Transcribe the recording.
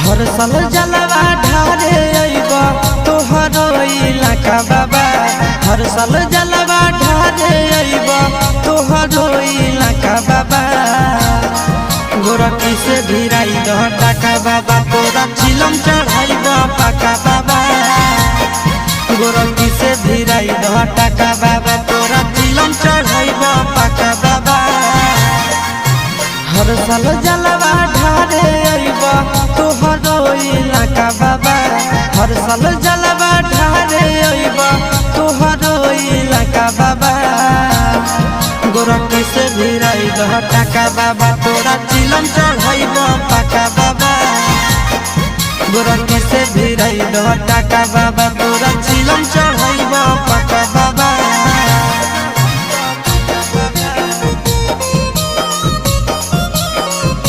हर साल जलवा ढारे अइब तोहरो इलाका बाबा। हर साल जलवा ढारे अइब तोहरो इलाका बाबा। गोरखी से भिराई दह टाका बाबा, तोरा चिलम चढ़ाइब पाका बाबा। गोरखी से भिराई दह टाका बाबा, तोरा चिलम चढ़ाइब पाका बाबा। हर साल जलवा ढारे अइब तोहरो इलाका बाबा। हर साल जलवा ढारे अइब तोहरो इलाका बाबा। गोरखी से भिराई दह टाका बाबा, तोरा चिलम चढ़ाइब पाका बाबा। गोरखी से भिराई दह टाका बाबा, तोरा चिलम चढ़ाइब